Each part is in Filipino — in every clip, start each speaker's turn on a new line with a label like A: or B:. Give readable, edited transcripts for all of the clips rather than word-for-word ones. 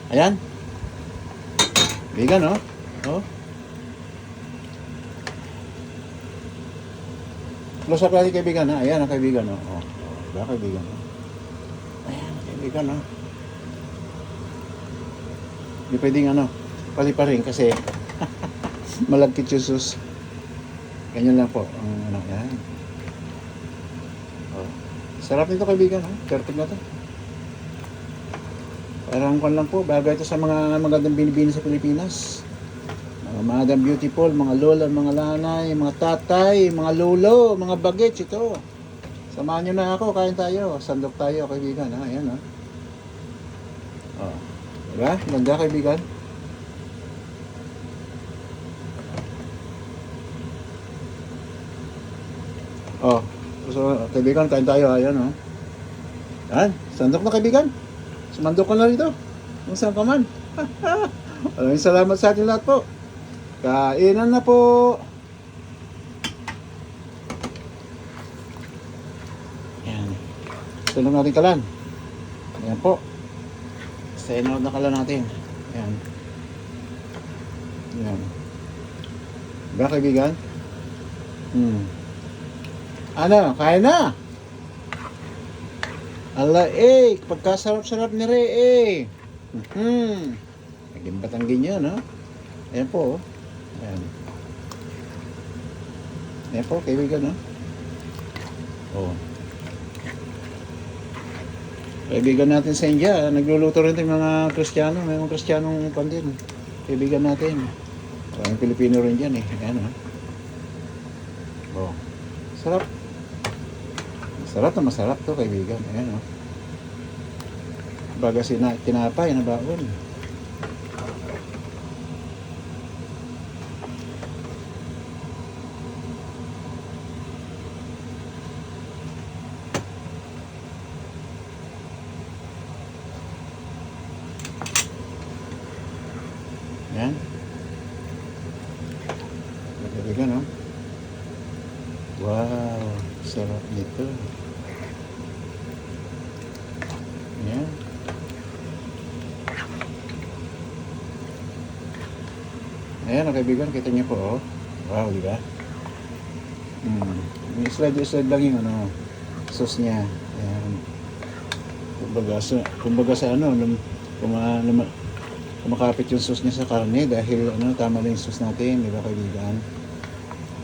A: Ayan. Kaibigan, oh. Oh. Close up natin, kaibigan, ha. Ayan, kaibigan, oh. Oh. Diba, kaibigan, oh. Ayan, kaibigan, oh. Hindi pwedeng, paliparin kasi malagkit yung sus. Ganyan lang po. Yan. Oh. Sarap nito, kaibigan, ha. Perfect na to. Parang kan lang po, bagay ito sa mga magandang binibini sa Pilipinas. Mga madam beautiful, mga lola, mga lanay, mga tatay, mga lolo, mga bagets, ito. Samahan nyo na ako, kain tayo. Sandok tayo, kaibigan, ha. Ayan, ha. Oh. Diba? Ganda, kaibigan. Oh. So, kaibigan, kain tayo. Ayan, ha. Yan. Sandok na, kaibigan. Sumandok ka na rito. Kung saan ka man. Maraming salamat sa ating lahat po. Kainan na po. Yan. Sunod natin kalan. Ayan po. Sunod na kalan natin. Ayan. Ayan. Diba, kaibigan? Ano? Kain na! Ala pagkasarap-sarap ni Re Naging Batanggin yun, no? Ayan po, oh. Ayan. Ayan po, kaibigan, no? Oh. Kaibigan natin sa India, nagluluto rin yung mga Kristiyano, may mga Kristiyanong pandin. Kaibigan natin. Maraming Pilipino rin dyan, eh. Ayan, no? Oh. Sarap. Masarap na masarap to, kaibigan. Ayan, oh. Baga tinapay na baon. Ayan. Kaibigan, oh. Wow, sarap nito. Ayan. Ayan, kaibigan, kita niyo po, oh. Wow, di ba? Slide lang yung sauce niya. Ayan. Kumbaga sa kumakapit yung sauce niya sa karne dahil tama na yung sauce natin, di ba, kaibigan?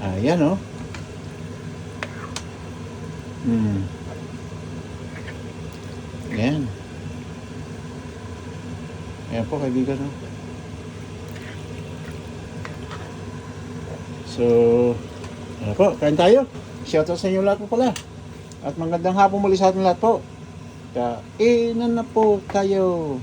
A: Ayan, oh. Ayan. Ayan po, kaibigan, no? So, ano po, kain tayo. Shoutout sa inyo lahat po pala. At magandang hapon muli sa ating lahat po. Kainan na po tayo.